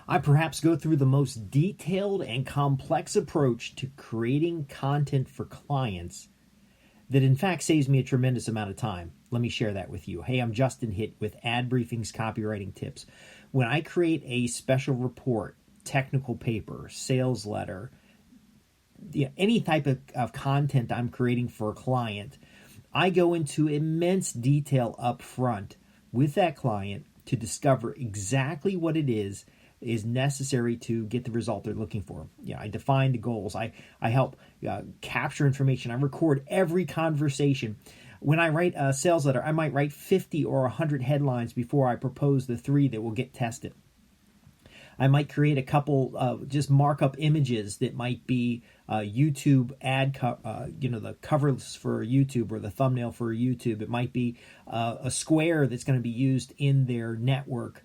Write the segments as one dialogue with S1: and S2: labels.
S1: I perhaps go through the most detailed and complex approach to creating content for clients that in fact saves me a tremendous amount of time. Let me share that with you. Hey, I'm Justin Hitt with Ad Briefing's Copywriting Tips. When I create a special report, technical paper, sales letter, any type of content I'm creating for a client, I go into immense detail up front with that client to discover exactly what it is necessary to get the result they're looking for. I define the goals. I help capture information. I record every conversation. When I write a sales letter, I might write 50 or 100 headlines before I propose the 3 that will get tested. I might create a couple just markup images that might be YouTube ad, the covers for YouTube or the thumbnail for YouTube. It might be a square that's going to be used in their network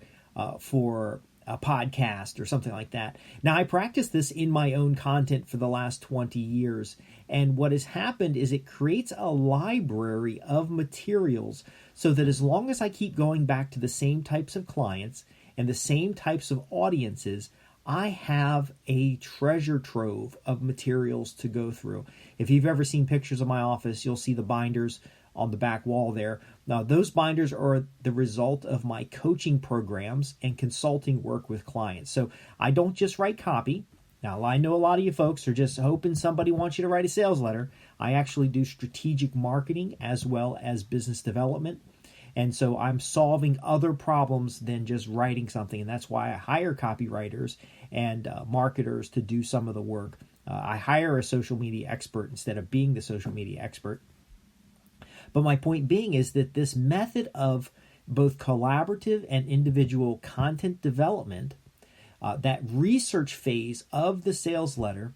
S1: for a podcast or something like that. Now, I practice this in my own content for the last 20 years. And what has happened is it creates a library of materials so that as long as I keep going back to the same types of clients and the same types of audiences, I have a treasure trove of materials to go through. If you've ever seen pictures of my office, you'll see the binders on the back wall there. Now, those binders are the result of my coaching programs and consulting work with clients. So I don't just write copy. Now, I know a lot of you folks are just hoping somebody wants you to write a sales letter. I actually do strategic marketing as well as business development. And so I'm solving other problems than just writing something. And that's why I hire copywriters and marketers to do some of the work. I hire a social media expert instead of being the social media expert. But my point being is that this method of both collaborative and individual content development, that research phase of the sales letter,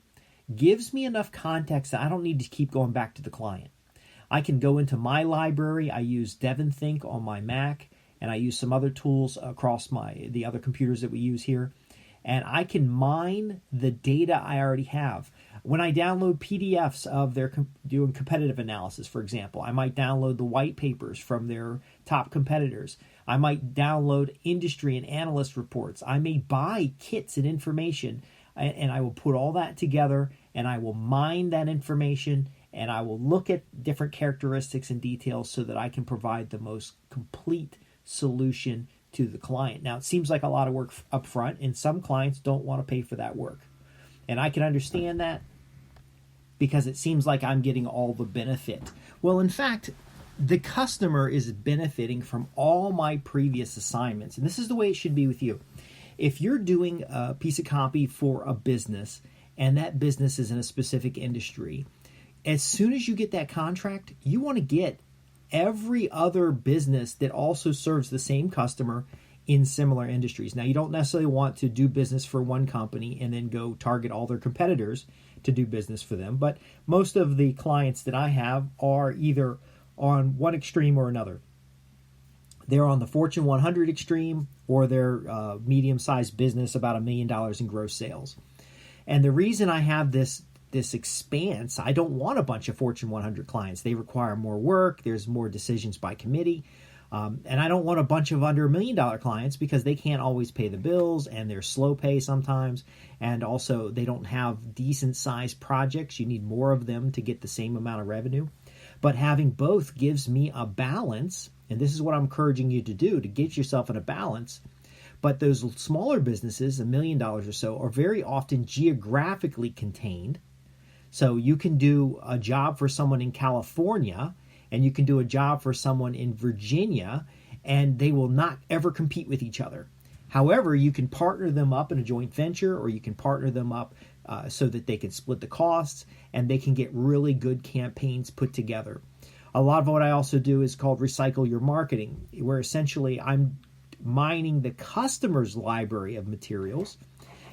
S1: gives me enough context that I don't need to keep going back to the client. I can go into my library. I use DevonThink on my Mac, and I use some other tools across the other computers that we use here. And I can mine the data I already have. When I download PDFs of their doing competitive analysis, for example, I might download the white papers from their top competitors. I might download industry and analyst reports. I may buy kits and information, and I will put all that together, and I will mine that information, and I will look at different characteristics and details so that I can provide the most complete solution to the client. Now, it seems like a lot of work up front, and some clients don't want to pay for that work. And I can understand that because it seems like I'm getting all the benefit. Well, in fact, the customer is benefiting from all my previous assignments. And this is the way it should be with you. If you're doing a piece of copy for a business and that business is in a specific industry, as soon as you get that contract, you want to get every other business that also serves the same customer in similar industries. Now, you don't necessarily want to do business for one company and then go target all their competitors to do business for them. But most of the clients that I have are either on one extreme or another. They're on the Fortune 100 extreme, or they're medium-sized business, about $1 million in gross sales. And the reason I have this expanse, I don't want a bunch of Fortune 100 clients. They require more work. There's more decisions by committee. And I don't want a bunch of under $1 million clients because they can't always pay the bills and they're slow pay sometimes. And also they don't have decent sized projects. You need more of them to get the same amount of revenue. But having both gives me a balance. And this is what I'm encouraging you to do, to get yourself in a balance. But those smaller businesses, $1 million or so, are very often geographically contained. So you can do a job for someone in California and you can do a job for someone in Virginia, and they will not ever compete with each other. However, you can partner them up in a joint venture, or you can partner them up so that they can split the costs and they can get really good campaigns put together. A lot of what I also do is called recycle your marketing, where essentially I'm mining the customer's library of materials.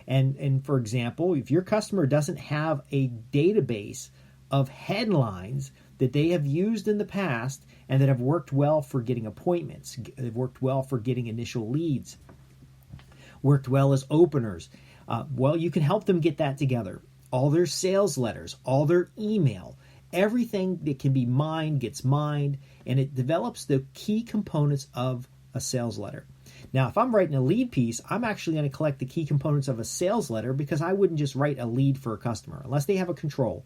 S1: And for example, if your customer doesn't have a database of headlines that they have used in the past and that have worked well for getting appointments, they've worked well for getting initial leads, worked well as openers, well, you can help them get that together. All their sales letters, all their email, everything that can be mined gets mined, and it develops the key components of a sales letter. Now, if I'm writing a lead piece, I'm actually going to collect the key components of a sales letter, because I wouldn't just write a lead for a customer unless they have a control,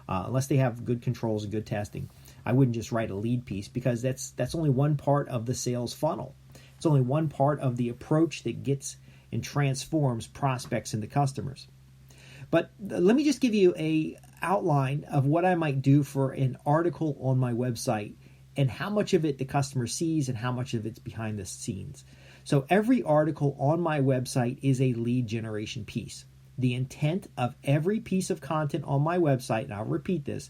S1: unless they have good controls and good testing. I wouldn't just write a lead piece, because that's only one part of the sales funnel. It's only one part of the approach that gets and transforms prospects into customers. But let me just give you a outline of what I might do for an article on my website, and how much of it the customer sees and how much of it's behind the scenes. So every article on my website is a lead generation piece. The intent of every piece of content on my website, and I'll repeat this,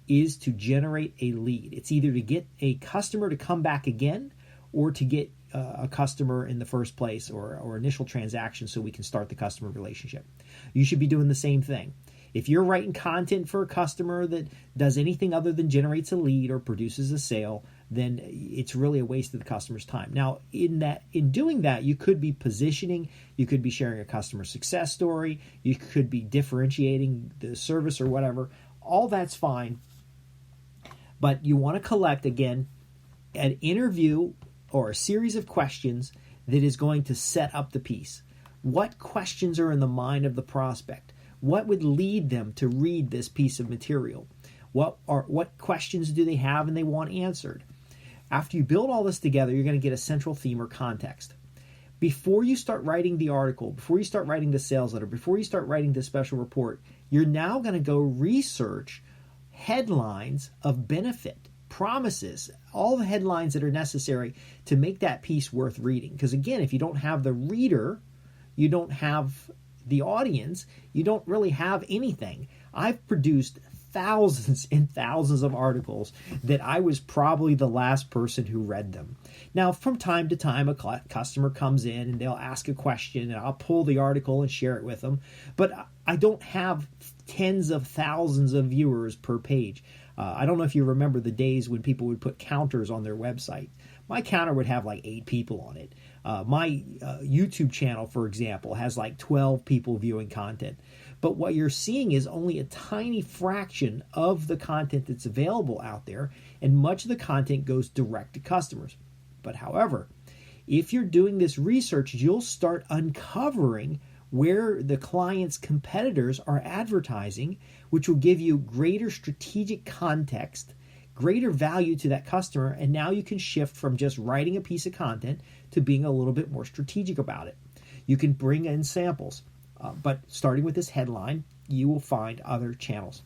S1: is to generate a lead. It's either to get a customer to come back again, or to get a customer in the first place, or initial transaction, so we can start the customer relationship. You should be doing the same thing. If you're writing content for a customer that does anything other than generates a lead or produces a sale, then it's really a waste of the customer's time. Now, in doing that, you could be positioning, you could be sharing a customer success story, you could be differentiating the service or whatever. All that's fine. But you want to collect, again, an interview or a series of questions that is going to set up the piece. What questions are in the mind of the prospect? What would lead them to read this piece of material? What questions do they have and they want answered? After you build all this together, you're going to get a central theme or context. Before you start writing the article, before you start writing the sales letter, before you start writing the special report, you're now going to go research headlines of benefit, promises, all the headlines that are necessary to make that piece worth reading. Because again, if you don't have the reader, you don't have the audience, you don't really have anything. I've produced thousands and thousands of articles that I was probably the last person who read them. Now, from time to time, a customer comes in and they'll ask a question, and I'll pull the article and share it with them. But I don't have tens of thousands of viewers per page. I don't know if you remember the days when people would put counters on their website. My counter would have like 8 people on it. My YouTube channel, for example, has like 12 people viewing content. But what you're seeing is only a tiny fraction of the content that's available out there, and much of the content goes direct to customers. But however, if you're doing this research, you'll start uncovering where the client's competitors are advertising, which will give you greater strategic context, greater value to that customer, and now you can shift from just writing a piece of content to being a little bit more strategic about it. You can bring in samples, but starting with this headline, you will find other channels.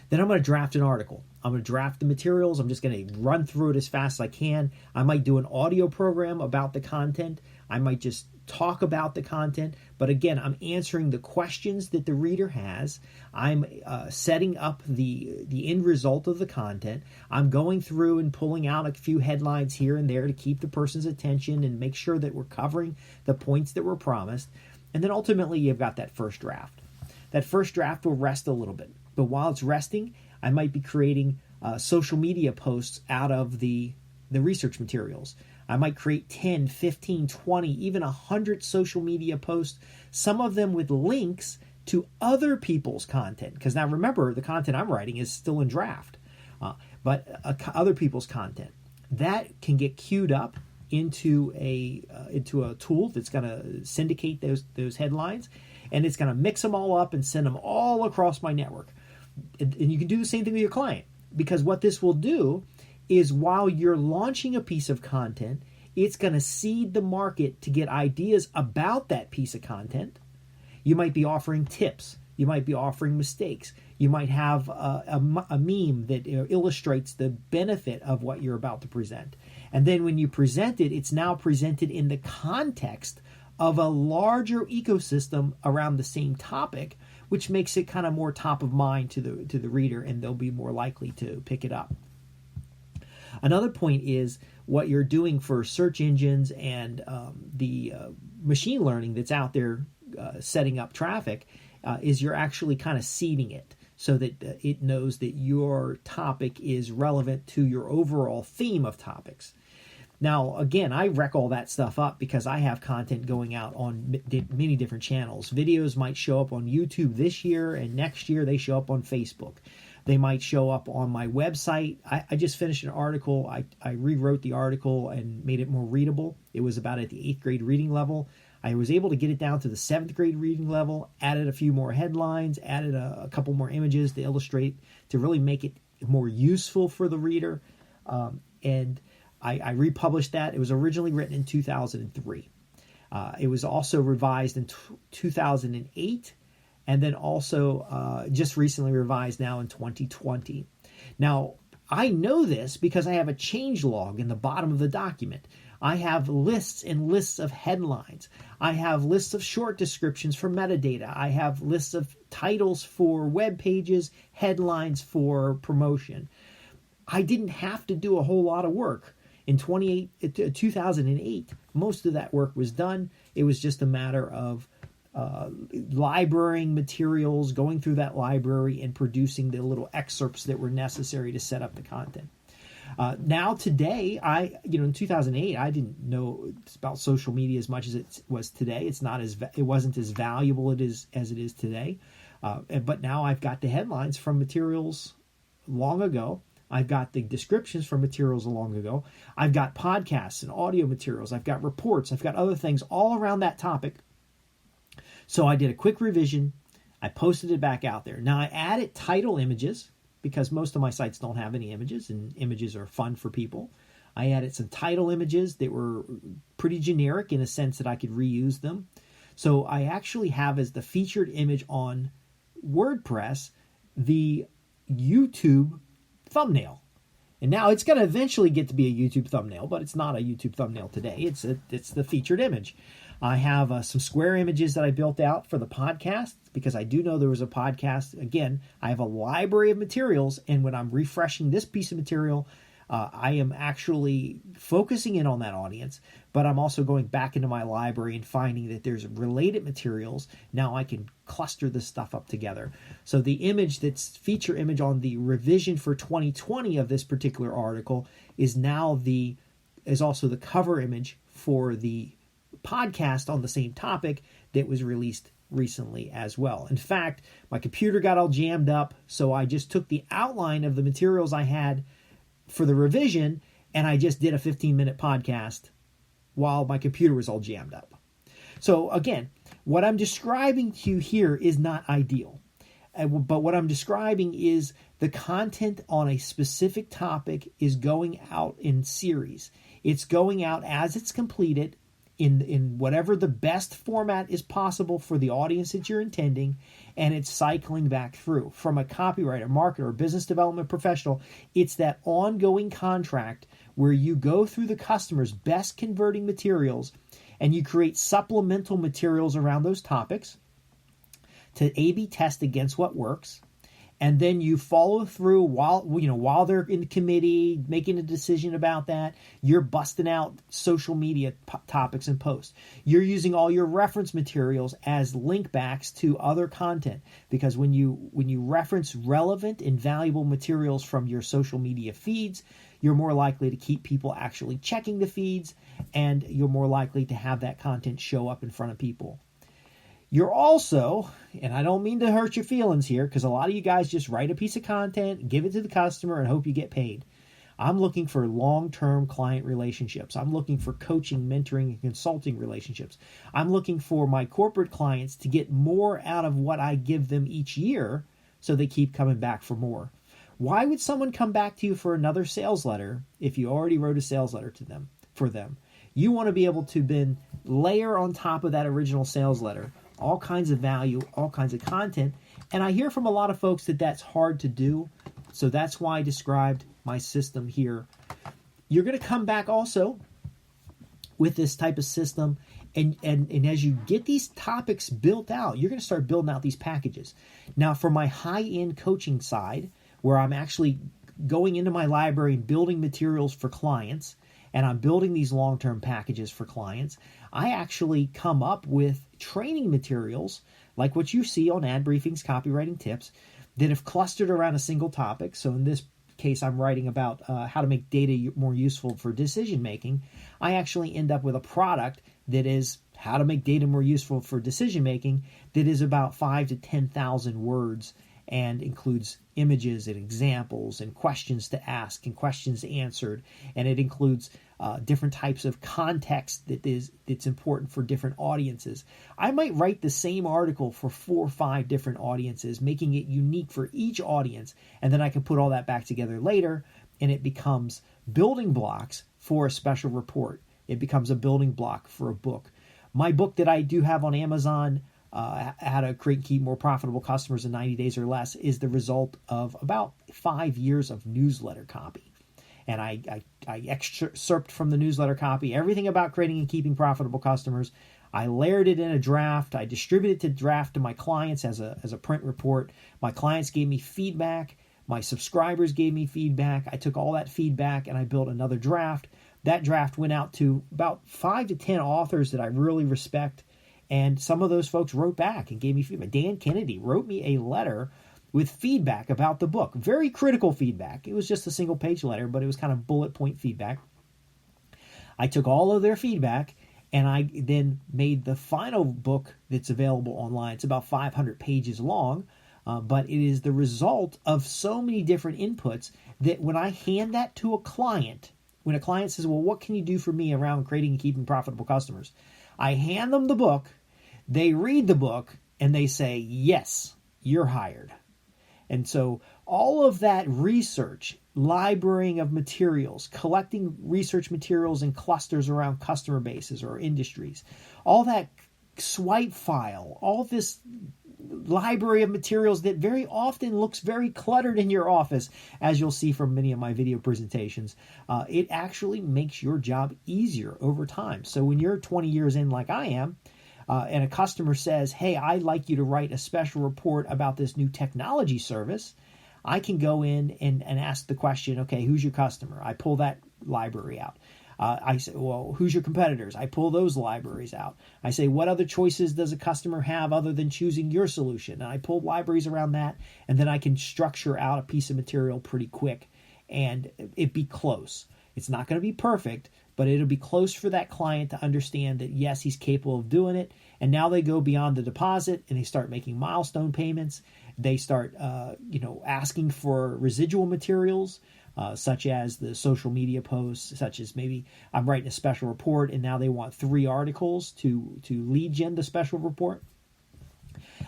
S1: Then I'm going to draft an article. I'm going to draft the materials. I'm just going to run through it as fast as I can. I might do an audio program about the content. I might just talk about the content. But again, I'm answering the questions that the reader has. I'm setting up the end result of the content. I'm going through and pulling out a few headlines here and there to keep the person's attention and make sure that we're covering the points that were promised. And then ultimately, you've got that first draft. That first draft will rest a little bit. But while it's resting, I might be creating social media posts out of the research materials. I might create 10, 15, 20, even 100 social media posts, some of them with links to other people's content. Because now remember, the content I'm writing is still in draft, but other people's content. That can get queued up into a tool that's going to syndicate those headlines, and it's going to mix them all up and send them all across my network. And you can do the same thing with your client, because what this will do is while you're launching a piece of content, it's going to seed the market to get ideas about that piece of content. You might be offering tips. You might be offering mistakes. You might have a meme that illustrates the benefit of what you're about to present. And then when you present it, it's now presented in the context of a larger ecosystem around the same topic, which makes it kind of more top of mind to the reader, and they'll be more likely to pick it up. Another point is what you're doing for search engines and the machine learning that's out there setting up traffic is you're actually kind of seeding it so that it knows that your topic is relevant to your overall theme of topics. Now, again, I wreck all that stuff up because I have content going out on many different channels. Videos might show up on YouTube this year, and next year they show up on Facebook. They might show up on my website. I just finished an article. I rewrote the article and made it more readable. It was about at the 8th grade reading level. I was able to get it down to the 7th grade reading level, added a few more headlines, added a couple more images to illustrate, to really make it more useful for the reader. And I republished that. It was originally written in 2003. It was also revised in 2008, and then also just recently revised now in 2020. Now, I know this because I have a change log in the bottom of the document. I have lists and lists of headlines. I have lists of short descriptions for metadata. I have lists of titles for web pages, headlines for promotion. I didn't have to do a whole lot of work. In 2008, most of that work was done. It was just a matter of librarying materials, going through that library, and producing the little excerpts that were necessary to set up the content. Now today, in 2008, I didn't know about social media as much as it was today. It wasn't as valuable as it is today. But now I've got the headlines from materials long ago. I've got the descriptions from materials long ago. I've got podcasts and audio materials. I've got reports. I've got other things all around that topic. So I did a quick revision. I posted it back out there. Now I added title images because most of my sites don't have any images, and images are fun for people. I added some title images that were pretty generic in a sense that I could reuse them. So I actually have as the featured image on WordPress the YouTube thumbnail. And now it's going to eventually get to be a YouTube thumbnail, but it's not a YouTube thumbnail today. It's the featured image. I have some square images that I built out for the podcast because I do know there was a podcast. Again, I have a library of materials, and when I'm refreshing this piece of material, I am actually focusing in on that audience, but I'm also going back into my library and finding that there's related materials. Now I can cluster this stuff up together. So the image that's feature image on the revision for 2020 of this particular article is also the cover image for the podcast on the same topic that was released recently as well. In fact, my computer got all jammed up, so I just took the outline of the materials I had for the revision, and I just did a 15-minute podcast while my computer was all jammed up. So again, what I'm describing to you here is not ideal. But what I'm describing is the content on a specific topic is going out in series. It's going out as it's completed in whatever the best format is possible for the audience that you're intending, and it's cycling back through. From a copywriter, marketer, or business development professional, it's that ongoing contract where you go through the customer's best converting materials and you create supplemental materials around those topics to A/B test against what works. And then you follow through while they're in the committee making a decision about that. You're busting out social media topics and posts. You're using all your reference materials as link backs to other content, because when you reference relevant and valuable materials from your social media feeds, you're more likely to keep people actually checking the feeds, and you're more likely to have that content show up in front of people. You're also, and I don't mean to hurt your feelings here, because a lot of you guys just write a piece of content, give it to the customer, and hope you get paid. I'm looking for long-term client relationships. I'm looking for coaching, mentoring, and consulting relationships. I'm looking for my corporate clients to get more out of what I give them each year, so they keep coming back for more. Why would someone come back to you for another sales letter if you already wrote a sales letter for them? You want to be able to then layer on top of that original sales letter all kinds of value, all kinds of content. And I hear from a lot of folks that that's hard to do. So that's why I described my system here. You're going to come back also with this type of system. And as you get these topics built out, you're going to start building out these packages. Now, for my high-end coaching side, where I'm actually going into my library and building materials for clients, and I'm building these long-term packages for clients, I actually come up with training materials like what you see on Ad Briefing's Copywriting Tips that have clustered around a single topic. So in this case, I'm writing about how to make data more useful for decision making. I actually end up with a product that is how to make data more useful for decision making that is about 5,000 to 10,000 words, and includes images and examples and questions to ask and questions answered, and it includes different types of context that's important for different audiences. I might write the same article for 4 or 5 different audiences, making it unique for each audience, and then I can put all that back together later, and it becomes building blocks for a special report. It becomes a building block for a book. My book that I do have on Amazon, How to Create and Keep More Profitable Customers in 90 Days or Less, is the result of about 5 years of newsletter copy. And I excerpt from the newsletter copy everything about creating and keeping profitable customers. I layered it in a draft. I distributed the draft to my clients as a print report. My clients gave me feedback. My subscribers gave me feedback. I took all that feedback and I built another draft. That draft went out to about 5 to 10 authors that I really respect. And some of those folks wrote back and gave me feedback. Dan Kennedy wrote me a letter with feedback about the book. Very critical feedback. It was just a single page letter, but it was kind of bullet point feedback. I took all of their feedback and I then made the final book that's available online. It's about 500 pages long, but it is the result of so many different inputs that when I hand that to a client, when a client says, well, what can you do for me around creating and keeping profitable customers? I hand them the book, they read the book, and they say, yes, you're hired. And so all of that research, librarying of materials, collecting research materials in clusters around customer bases or industries, all that swipe file, all this library of materials that very often looks very cluttered in your office, as you'll see from many of my video presentations, it actually makes your job easier over time. So when you're 20 years in like I am, and a customer says, hey, I'd like you to write a special report about this new technology service, I can go in and ask the question, okay, who's your customer? I pull that library out. I say, well, who's your competitors? I pull those libraries out. I say, what other choices does a customer have other than choosing your solution? And I pull libraries around that, and then I can structure out a piece of material pretty quick, and it be close. It's not going to be perfect, but it'll be close for that client to understand that, yes, he's capable of doing it. And now they go beyond the deposit and they start making milestone payments. They start, asking for residual materials, such as the social media posts, such as maybe I'm writing a special report and now they want 3 articles to lead gen the special report.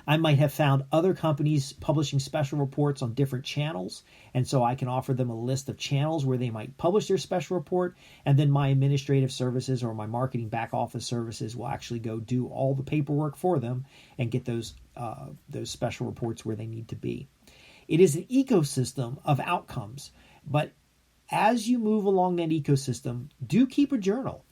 S1: I might have found other companies publishing special reports on different channels, and so I can offer them a list of channels where they might publish their special report, and then my administrative services or my marketing back office services will actually go do all the paperwork for them and get those special reports where they need to be. It is an ecosystem of outcomes, but as you move along that ecosystem, do keep a journal.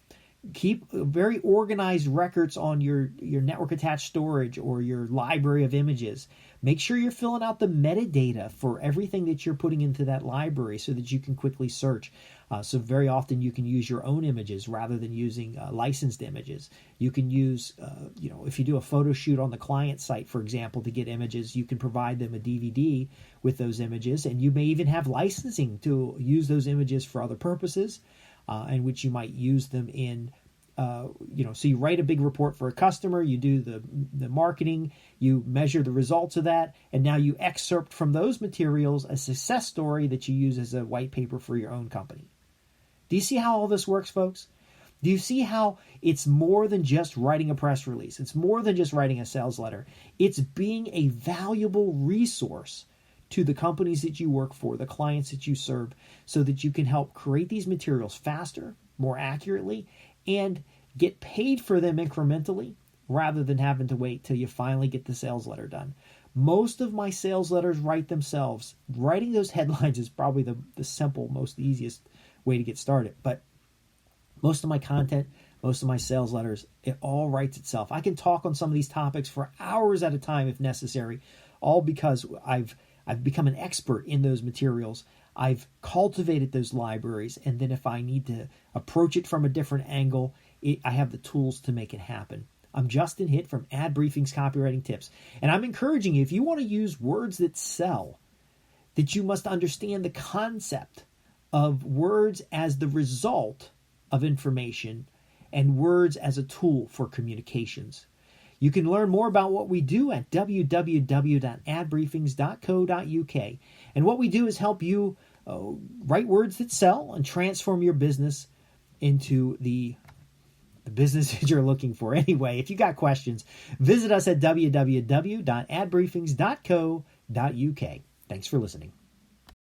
S1: Keep very organized records on your network attached storage or your library of images. Make sure you're filling out the metadata for everything that you're putting into that library so that you can quickly search. So very often you can use your own images rather than using licensed images. You can use, if you do a photo shoot on the client site, for example, to get images, you can provide them a DVD with those images, and you may even have licensing to use those images for other purposes. In which you might use them in, so you write a big report for a customer, you do the marketing, you measure the results of that, and now you excerpt from those materials a success story that you use as a white paper for your own company. Do you see how all this works, folks? Do you see how it's more than just writing a press release? It's more than just writing a sales letter. It's being a valuable resource to the companies that you work for, the clients that you serve, so that you can help create these materials faster, more accurately, and get paid for them incrementally rather than having to wait till you finally get the sales letter done. Most of my sales letters write themselves. Writing those headlines is probably the simple, most easiest way to get started. But most of my content, most of my sales letters, it all writes itself. I can talk on some of these topics for hours at a time if necessary, all because I've become an expert in those materials. I've cultivated those libraries, and then if I need to approach it from a different angle, I have the tools to make it happen. I'm Justin Hitt from Ad Briefing's Copywriting Tips, and I'm encouraging you, if you want to use words that sell, that you must understand the concept of words as the result of information and words as a tool for communications. You can learn more about what we do at www.adbriefings.co.uk. And what we do is help you write words that sell and transform your business into the business that you're looking for. Anyway, if you got questions, visit us at www.adbriefings.co.uk. Thanks for listening.